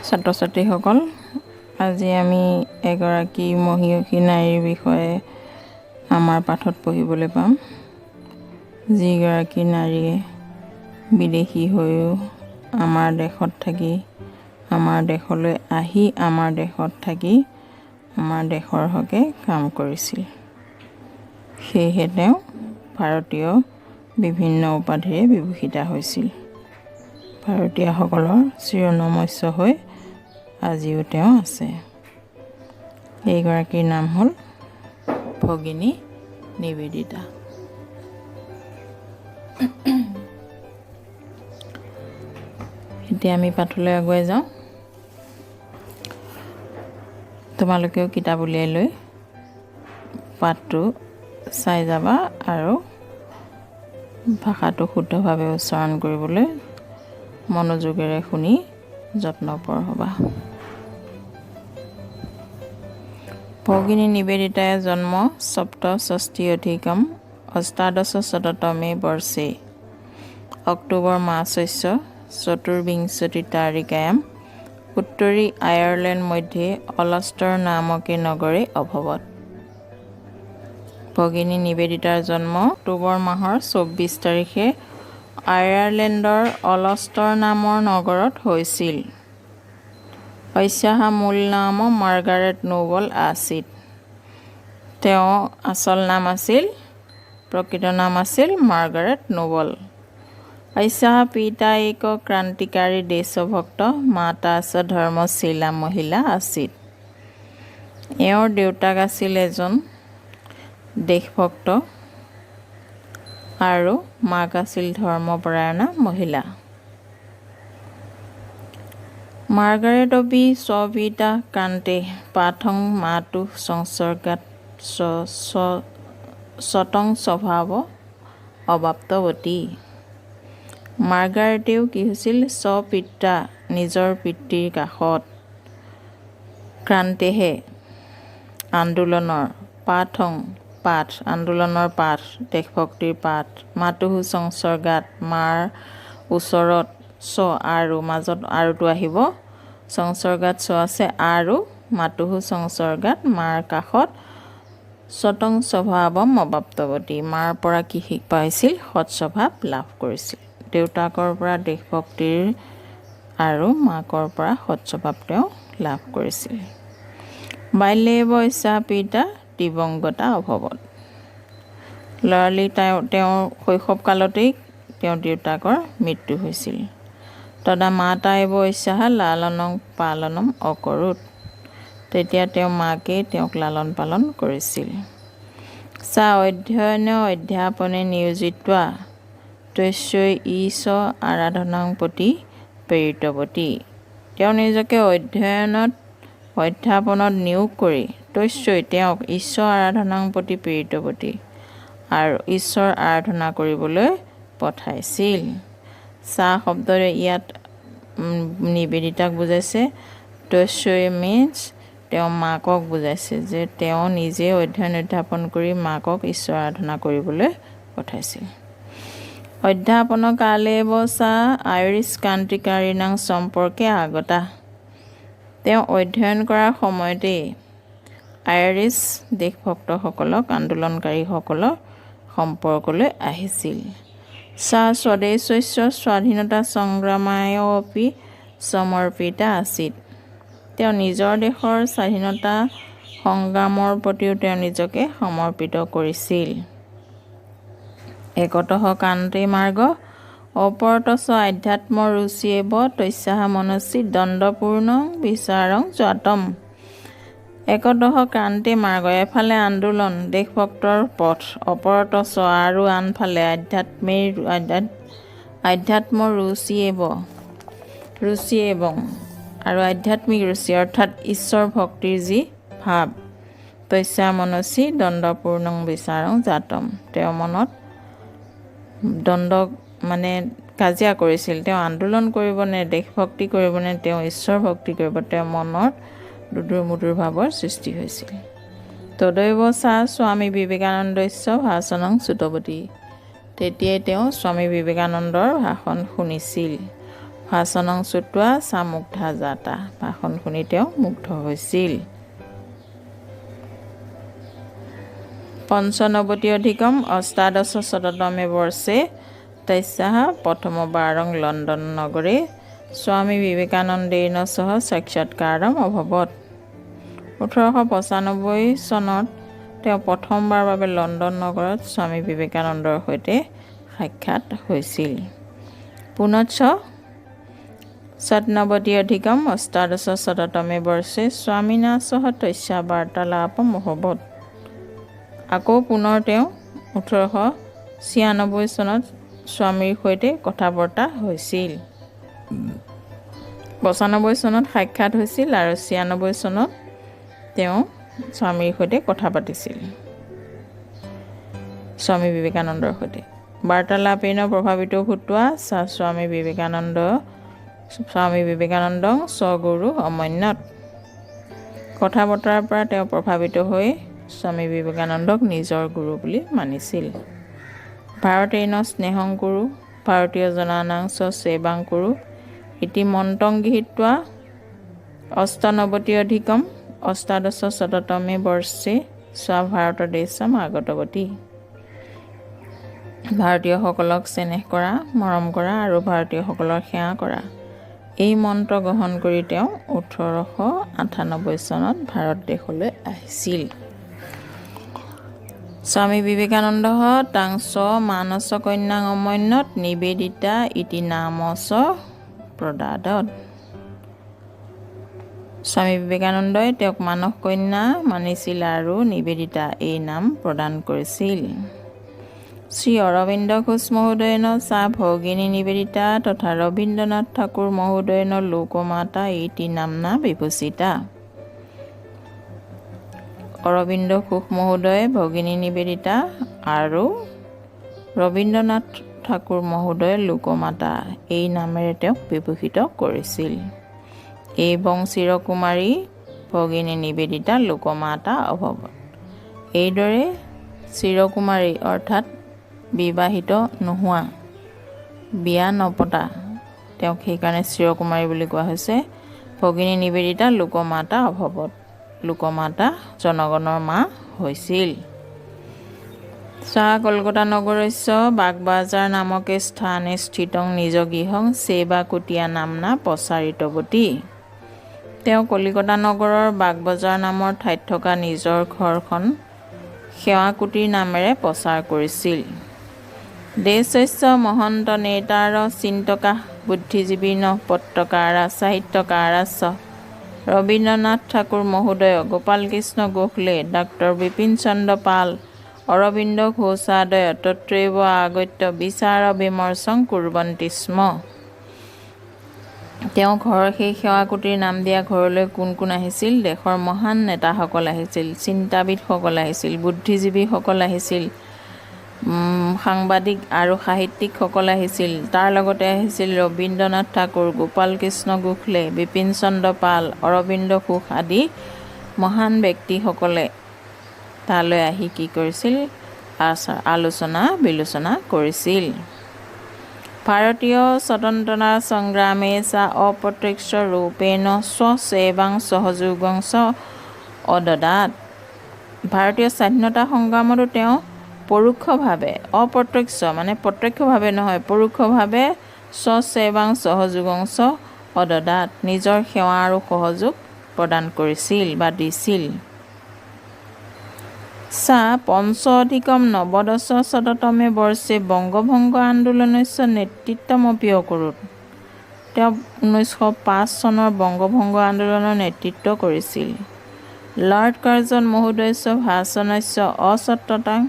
ছাত্ৰ ছাত্ৰীসকল, আজি আমি এগৰাকী মহিয়সী নাৰীৰ বিষয়ে আমাৰ পাঠত পঢ়িবলৈ পাম, যিগৰাকী নাৰীয়ে বিদেশী হৈও আমাৰ দেশত থাকি, আমাৰ দেশলৈ আহি আমাৰ দেশত থাকি আমাৰ দেশৰ হকে কাম কৰিছিল। সেয়েহে তেওঁ ভাৰতীয় বিভিন্ন উপাধিৰে বিভূষিতা হৈছিল। ভাৰতীয়সকলৰ চিৰনমস্য হৈ আজিও তেওঁ আছে। এইগৰাকীৰ নাম হ'ল ভগিনী নিবেদিতা। এতিয়া আমি পাঠলৈ আগুৱাই যাওঁ। তোমালোকেও কিতাপ উলিয়াই লৈ পাঠটো চাই যাবা আৰু ভাষাটো শুদ্ধভাৱে উচ্চাৰণ কৰিবলৈ মনোযোগেৰে শুনি যত্নপৰ হ'বা। ভগিনী নিবেদিতায় জন্ম সপ্তষষ্ঠি অধিকম অষ্টাদশ শততমে বৰ্ষে অক্টোবৰ মাসস্য চতুৰ্বিংশতি তাৰিকায়াম উত্তৰী আয়াৰলেণ্ড মধ্যে অলষ্টৰ নামকে নগৰে অভৱত। ভগিনী নিবেদিতাৰ জন্ম অক্টোবৰ মাহৰ 24 তাৰিখে আয়াৰলেণ্ডৰ অলষ্টৰ নামৰ নগৰত হৈছিল। ঐস্যাহা মূল নাম মাৰ্গাৰেট নোবল আছিল। তেওঁ আচল নাম আছিল, প্ৰকৃত নাম আছিল মাৰ্গাৰেট নোবল। ঐস্যাহা পিতা এক ক্ৰান্তিকাৰী দেশভক্ত, মাতা ধৰ্মশীলা মহিলা আছিল। এওঁৰ দেউতাক আছিল এজন দেশভক্ত আৰু মাক আছিল ধৰ্মপৰায়ণা মহিলা। মাৰ্গাৰেটবি স্বপিতা কান্তে পাঠং মাতু সংসৰ্গাত স্বতং স্বভাৱ অবাপ্তৱতী। মাৰ্গাৰেটেও কি হৈছিল, স্বপিতা নিজৰ পিতৃৰ কাষত, ক্ৰান্তেহে আন্দোলনৰ, পাঠং পাঠ আন্দোলনৰ পাঠ, দেশভক্তিৰ পাঠ, মাতুহু সংসৰ্গাত মাৰ ওচৰত, স্ব আৰু মাজত আৰুটো আহিব, সংসৰ্গাত স্ব আছে আৰু মাতুহু সংসৰ্গাত মাৰ কাষত, স্বতং স্বভাৱম অবাপ্তৱতী মাৰ পৰা কি পাইছিল, সৎ স্বভাৱ লাভ কৰিছিল। দেউতাকৰ পৰা দেশভক্তিৰ আৰু মাকৰ পৰা সৎ স্বভাৱ তেওঁ লাভ কৰিছিল। বাল্যেব ঐস্যাহা পিতা দিবংগতা অভৱত। ল'ৰালি তেওঁৰ শৈশৱকালতেই তেওঁৰ দেউতাকৰ মৃত্যু হৈছিল। তদা মাতা এব ঐস্যাহা লালনং পালনম অকৰোত। তেতিয়া তেওঁ মাকে তেওঁক লালন পালন কৰিছিল। সা অধ্যয়ন অধ্যাপনে নিয়োজিত্বা তস্যৈ ঈশ আৰাধনাং প্ৰতি প্ৰেৰিতৱতী। তেওঁ নিজকে অধ্যাপনত নিয়োগ কৰি তস্যৈ তেওঁক ঈশ্বৰ আৰাধনাং প্ৰতি প্ৰেৰিতৱতী আৰু ঈশ্বৰ আৰাধনা কৰিবলৈ পঠাইছিল। সা শব্দৰে ইয়াত নিবেদিতাক বুজাইছে। তস্যৈ মিন্স তেওঁ মাকক বুজাইছে, যে তেওঁ নিজে অধ্যাপন কৰি মাকক ঈশ্বৰ আৰাধনা কৰিবলৈ পঠাইছিল। অধ্যাপন কালেব সা আইৰিছ ক্ৰান্তিকাৰীণাং সম্পৰ্কে আগতা। তেওঁ অধ্যয়ন কৰাৰ সময়তেই আইৰিছ দেশভক্তসকলক, আন্দোলনকাৰীসকলৰ সম্পৰ্কলৈ আহিছিল। সা স্বদেশস্য স্বাধীনতা সংগ্ৰামায়পি সমৰ্পিতা আছিল। তেওঁ নিজৰ দেশৰ স্বাধীনতা সংগ্ৰামৰ প্ৰতিও তেওঁ নিজকে সমৰ্পিত কৰিছিল। একতঃ কান্তে মাৰ্গ অপৰতঃ আধ্যাত্ম ৰুচিয়েব তস্যাহা মনসি দণ্ডপূৰ্ণ বিচাৰং জাতম। একতঃ ক্ৰান্তে মাৰ্গ, এফালে আন্দোলন দেশভক্তৰ পথ, অপৰতঃ আৰু আনফালে আধ্যাত্ম ৰুচিয়েবং আৰু আধ্যাত্মিক ৰুচি অৰ্থাৎ ঈশ্বৰ ভক্তিৰ যি ভাৱ, তস্যা মনসি দণ্ডপূৰ্ণং বিচাৰং জাতম। তেওঁ মনত দণ্ড মানে কাজিয়া কৰিছিল, তেওঁ আন্দোলন কৰিবনে, দেশভক্তি কৰিবনে, তেওঁ ঈশ্বৰ ভক্তি কৰিব, তেওঁ মনত দুদুৰ মুদুৰ ভাৱৰ সৃষ্টি হৈছিল। তদৈৱ সা স্বামী বিবেকানন্দস্য ভাষণং শ্ৰুতৱতী। তেতিয়াই তেওঁ স্বামী বিবেকানন্দৰ ভাষণ শুনিছিল। ভাষণং শ্ৰুত্বা সা মুগ্ধা জাতা। ভাষণ শুনি তেওঁ মুগ্ধ হৈছিল। 95 অষ্টাদশ শততমে বৰ্ষে তস্যাঃ প্ৰথমবাৰং লণ্ডন নগৰে স্বামী বিবেকানন্দেন সহ সাক্ষাৎকাৰম অভৱত। 1895 চনত তেওঁ প্ৰথমবাৰৰ বাবে লণ্ডন নগৰত স্বামী বিবেকানন্দৰ সৈতে সাক্ষাৎ হৈছিল। পুনশ্চ 97 অষ্টাদশ শততমে বৰ্ষে স্বামীনা সহ তস্যা বাৰ্তালাপম অভৱত। আকৌ পুনৰ তেওঁ 1896 চনত স্বামীৰ সৈতে কথা বতৰা হৈছিল। 95 চনত সাক্ষাৎ হৈছিল আৰু 96 চনত তেওঁ স্বামীৰ সৈতে কথা পাতিছিল, স্বামী বিবেকানন্দৰ সৈতে। বাৰ্তালাপেন প্ৰভাৱিত ভূত্বা সা স্বামী বিবেকানন্দং স্বগুৰু অমন্যত। কথা বতৰাৰ পৰা তেওঁ প্ৰভাৱিত হৈ স্বামী বিবেকানন্দক নিজৰ গুৰু বুলি মানিছিল। ভাৰতেন স্নেহং কুৰু ভাৰতীয় জনানাং সেৱাং কুৰু ইতি মন্ত্ৰং গৃহীত্বা 98 অষ্টাদশ শততমে বৰ্ষে স্বা ভাৰত দেশম আগতৱতী। ভাৰতীয়সকলক চেনেহ কৰা, মৰম কৰা আৰু ভাৰতীয়সকলৰ সেৱা কৰা, এই মন্ত্ৰ গ্ৰহণ কৰি তেওঁ 1898 চনত ভাৰত দেশলৈ আহিছিল। স্বামী বিবেকানন্দ তাং মানস কন্যাং অমন্যত নিবেদিতা ইতি নাম প্ৰদাদত। স্বামী বিবেকানন্দই তেওঁক মানস কন্যা মানিছিল আৰু নিবেদিতা এই নাম প্ৰদান কৰিছিল। শ্ৰী অৰবিন্দ ঘোষ মহোদয়েন সা ভগিনী নিবেদিতা তথা ৰবীন্দ্ৰনাথ ঠাকুৰ মহোদয়েন লোকমাতা ইতি নামনা বিভূষিতা। অৰবিন্দ ঘোষ মহোদয়ে ভগিনী নিবেদিতা আৰু ৰবীন্দ্ৰনাথ ঠাকুৰ মহোদয়ে লোকমাতা এই নামেৰে তেওঁক বিভূষিত কৰিছিল। এবং চিৰকুমাৰী ভগিনী নিবেদিতা লোকমাতা অভৱত। এইদৰে চিৰকুমাৰী অৰ্থাৎ বিবাহিত নোহোৱা, বিয়া নপতা, তেওঁক সেইকাৰণে চিৰকুমাৰী বুলি কোৱা হৈছে। ভগিনী নিবেদিতা লোকমাতা অভৱত, লোকমাতা জনগণৰ মা হৈছিল। সা কলকাতা নগৰস্য বাগবাজাৰ নামকে স্থানে স্থিতং নিজ গৃহং সেৱা কুটীয়া নামনা প্ৰচাৰিতৱতী। তেওঁ কলিকতা নগৰৰ বাগবজাৰ নামৰ ঠাইত থকা নিজৰ ঘৰখন সেৱাকুটীৰ নামেৰে প্ৰচাৰ কৰিছিল। দেশস্য মহন্ত নেতাৰ চিন্তকা বুদ্ধিজীৱিন পত্ৰকাৰা সাহিত্যকাৰাস্য ৰবীন্দ্ৰনাথ ঠাকুৰ মহোদয়, গোপাল কৃষ্ণ গোখলে, ডাক্তৰ বিপিন চন্দ্ৰ পাল, অৰবিন্দ ঘোষাদয় তত্ৰৈৱ আগত্য বিচাৰ বিমৰ্শং কুৰ্বন্তি স্ম। তেওঁ ঘৰ সেই সেৱাকুটীৰ নাম দিয়া ঘৰলৈ কোন কোন আহিছিল? দেশৰ মহান নেতাসকল আহিছিল, চিন্তাবিদসকল আহিছিল, বুদ্ধিজীৱীসকল আহিছিল, সাংবাদিক আৰু সাহিত্যিকসকল আহিছিল। তাৰ লগতে আহিছিল ৰবীন্দ্ৰনাথ ঠাকুৰ, গোপাল কৃষ্ণ গোখলে, বিপিন চন্দ্ৰ পাল, অৰবিন্দ ঘোষ আদি মহান ব্যক্তিসকলে তালৈ আহি কি কৰিছিল? আলোচনা বিলোচনা কৰিছিল। ভাৰতীয় স্বতন্ত্ৰতা সংগ্ৰামে সা অপ্ৰত্যক্ষ ৰূপেণ স্বসেৱাং সহযোগং চ অদদাত। ভাৰতীয় স্বাধীনতা সংগ্ৰামতো তেওঁ পৰোক্ষভাৱে, অপ্ৰত্যক্ষ মানে প্ৰত্যক্ষভাৱে নহয়, পৰোক্ষভাৱে স্বসেৱাং সহযোগং চ অদদাত, নিজৰ সেৱা আৰু সহযোগ প্ৰদান কৰিছিল বা দিছিল। সা পঞ্চধিকম শততমে বৰ্ষে বংগভংগ আন্দোলনস্য নেতৃত্বমপি অকুৰুত। তেওঁ 1905 চনৰ বংগভংগ আন্দোলনৰ নেতৃত্ব কৰিছিল। লৰ্ড কাৰ্জন মহোদয়স্য ভাষণস্য অসত্যতাং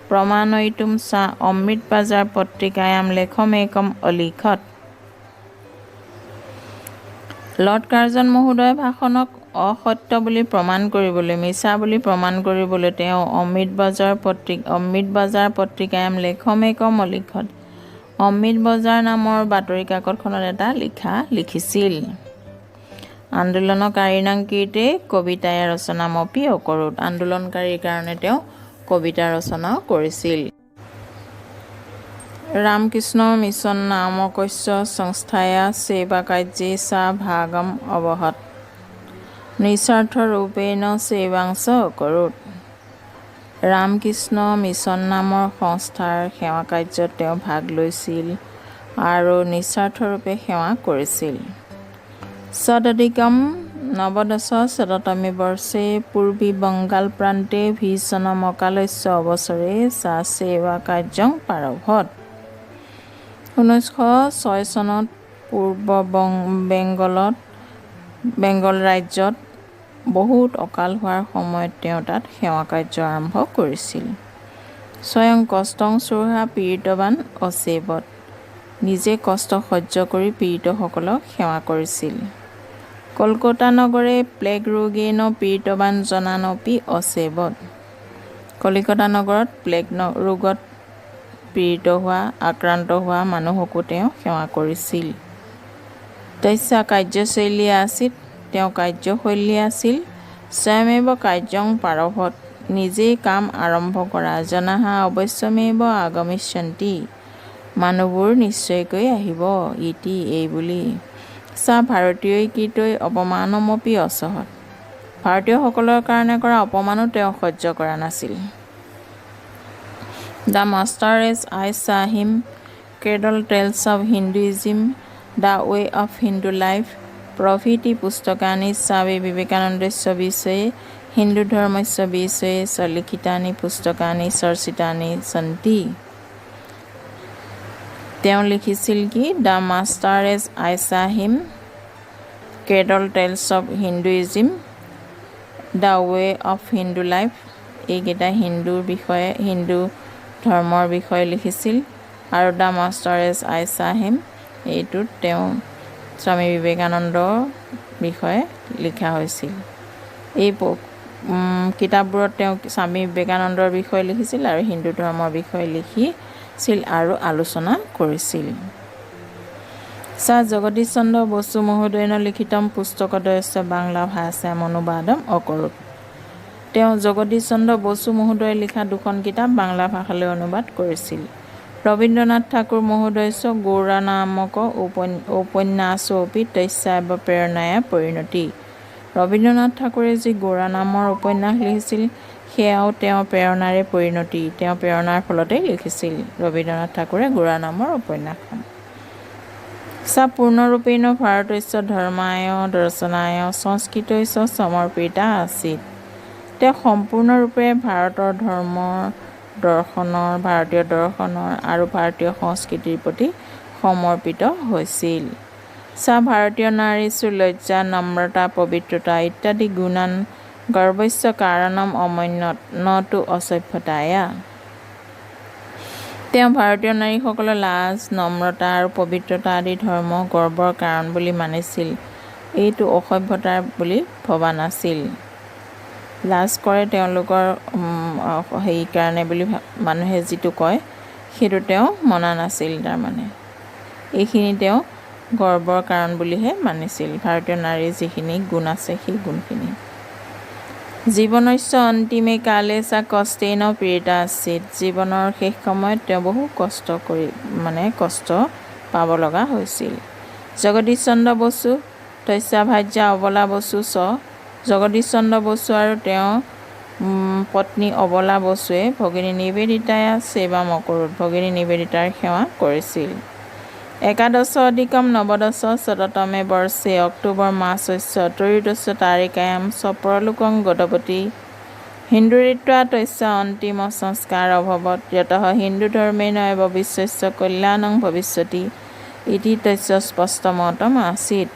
প্ৰমাণয়িতুম সা অমৃত বাজাৰ পত্ৰিকায়াম লেখমেকম অলিখত। লৰ্ড কাৰ্জন মহোদয়ৰ ভাষণক অসত্য বুলি প্ৰমাণ কৰিবলৈ, মিছা বুলি প্ৰমাণ কৰিবলৈ তেওঁ অমৃত বাজাৰ পত্ৰিকায়াম লেখমেকম অলিখত, অমৃত বজাৰ নামৰ বাতৰি কাকতখনত এটা লিখিছিল। আন্দোলনকাৰীণাং কীৰ্তে কবিতায়া ৰচনামপি অকৰোত। আন্দোলনকাৰীৰ কাৰণে তেওঁ কবিতা ৰচনাও কৰিছিল। रामकृष्ण मिशन नामकस्य संस्थाया सेवाकार्ये सा भागम् अवहत् निस्वार्थरूपेण सेवांश अकरोत्। ৰামকৃষ্ণ মিছন নামৰ সংস্থাৰ সেৱা কাৰ্যত তেওঁ ভাগ লৈছিল আৰু নিস্বাৰ্থৰূপে সেৱা কৰিছিল। সদধিকম নৱদশ শততমে বৰ্ষে পূৰ্বী বংগাল প্ৰান্তে ভীষণম অকালস্য অৱসৰে সা সেৱা কাৰ্যং প্ৰাৰভত। 1906 চনত পূৰ্ব বেংগল ৰাজ্যত বহুত অকাল হোৱাৰ সময়ত তেওঁ তাত সেৱা কাৰ্য আৰম্ভ কৰিছিল। স্বয়ং কষ্টং চোৰহা পীড়িতবান অচেবত, নিজে কষ্ট সহ্য কৰি পীড়িতসকলক সেৱা কৰিছিল। কলকাতা নগৰে প্লেগ ৰোগেন পীড়িতবান জনানপি অচেবত, কলিকতা নগৰত প্লেগ ৰোগত পীড়িত হোৱা আক্ৰান্ত হোৱা মানুহকো তেওঁ সেৱা কৰিছিল। তস্যা কাৰ্যশৈলী আছিল, তেওঁ কাৰ্যশৈলী আছিল স্বয়মেৱ কাৰ্যং প্ৰাৰভত, নিজেই কাম আৰম্ভ কৰা। জনাহা অৱশ্যমেৱ আগমিষ্যন্তি, মানুহবোৰ নিশ্চয়কৈ আহিব। ইতি এইবুলি চা ভাৰতীয়কৃতৈ অপমানমপি অসহত, ভাৰতীয়সকলৰ কাৰণে কৰা অপমানো তেওঁ সহ্য কৰা নাছিল। The master as I saw him, cradle tales of Hinduism, the way of Hindu life প্ৰভৃতি পুস্তকানি স্বামী বিবেকানন্দস্য বিষয়ে হিন্দু ধৰ্মস্য বিষয়ে চ লিখিতানি পুস্তকানি চৰ্চিতানি সন্তি। তেওঁ লিখিছিল কি? The master as I saw him, cradle tales of Hinduism, the way of Hindu life, এইকেইটা হিন্দুৰ বিষয়ে হিন্দু ধৰ্মৰ বিষয়ে লিখিছিল। আৰু the master as I saw হিম, এইটোত তেওঁ স্বামী বিবেকানন্দৰ বিষয়ে লিখা হৈছিল। এই কিতাপবোৰত তেওঁ স্বামী বিবেকানন্দৰ বিষয়ে লিখিছিল আৰু হিন্দু ধৰ্মৰ বিষয়ে লিখিছিল আৰু আলোচনা কৰিছিল। सा जगदीश चंद्र बसु महोदयेन लिखितम पुस्तकद्वयस्य बांग्ला भाषायाम् अनुवादम अकरोत्। তেওঁ জগদীশ চন্দ্ৰ বসু মহোদয়ে লিখা দুখন কিতাপ বাংলা ভাষালৈ অনুবাদ কৰিছিল। ৰবীন্দ্ৰনাথ ঠাকুৰ মহোদয়স্য গৌৰা নামক উপন্যাসোপি তস্যাব প্ৰেৰণায়া পৰিণতি। ৰবীন্দ্ৰনাথ ঠাকুৰে যি গৌৰা নামৰ উপন্যাস লিখিছিল সেয়াও তেওঁৰ প্ৰেৰণাৰে পৰিণতি, তেওঁ প্ৰেৰণাৰ ফলতেই লিখিছিল ৰবীন্দ্ৰনাথ ঠাকুৰে গৌৰা নামৰ উপন্যাসখন। सा पूर्णरूपेण भारतस्य धर्माय दर्शनाय संस्कृतस्य समर्पिता आसीत्। তেওঁ সম্পূৰ্ণৰূপে ভাৰতৰ ধৰ্মৰ দৰ্শনৰ, ভাৰতীয় দৰ্শনৰ আৰু ভাৰতীয় সংস্কৃতিৰ প্ৰতি সমৰ্পিত হৈছিল। सा ভাৰতীয় নাৰীষু লজ্জা নম্ৰতা পবিত্ৰতা ইত্যাদি গুণান গৰ্বস্য কাৰণম অমন্যত নতু অসভ্যতায়া। তেওঁ ভাৰতীয় নাৰীসকলৰ লাজ নম্ৰতা আৰু পবিত্ৰতা আদি ধৰ্ম গৰ্বৰ কাৰণ বুলি মানিছিল, এইটো অসভ্যতাৰ বুলি ভবা নাছিল। লাজ কৰে তেওঁলোকৰ সেই কাৰণে বুলি মানুহে যিটো কয় সেইটো তেওঁ মনা নাছিল। তাৰমানে এইখিনি তেওঁ গৰ্বৰ কাৰণ বুলিহে মানিছিল, ভাৰতীয় নাৰীৰ যিখিনি গুণ আছে সেই গুণখিনি। জীৱনস্য অন্তিমে কালে চা কষ্টেন পীড়িতা আছিত। জীৱনৰ শেষ সময়ত তেওঁ বহু কষ্ট পাব লগা হৈছিল। জগদীশ চন্দ্ৰ বসু তস্যা ভাৰ্যা অবলা বসু চ, জগদীশ চন্দ্ৰ বসু আৰু তেওঁ পত্নী অবলা বসুৱে ভগিনী নিবেদিতায়া সেৱা অকৰোত, ভগিনী নিবেদিতাৰ সেৱা কৰিছিল। একাদশ অধিকম নৱদশ শততমে বৰ্ষে অক্টোবৰ মাসস্য ত্ৰয়োদশ তাৰিকায়াম সপৰলোকং গতৱতী হিন্দুৰিত্বা তস্যা অন্তিম সংস্কাৰ অভৱত যতঃ হিন্দু ধৰ্মেণ এব বিশ্বস্য কল্যাণং ভবিষ্যতি ইতি তস্য স্পষ্টমতম আছিত।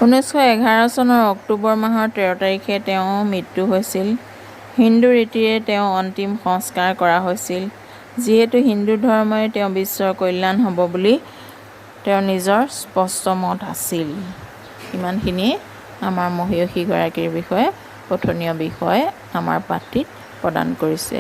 1911 চনৰ অক্টোবৰ মাহৰ 13 তাৰিখে তেওঁ মৃত্যু হৈছিল। হিন্দু ৰীতিৰে তেওঁ অন্তিম সংস্কাৰ কৰা হৈছিল। যিহেতু হিন্দু ধৰ্মই তেওঁ বিশ্বৰ কল্যাণ হ'ব বুলি তেওঁৰ নিজৰ স্পষ্ট মত আছিল। ইমানখিনিয়ে আমাৰ মহিয়সীগৰাকীৰ বিষয়ে কথনীয় বিষয়ে আমাৰ পাঠটিত প্ৰদান কৰিছে।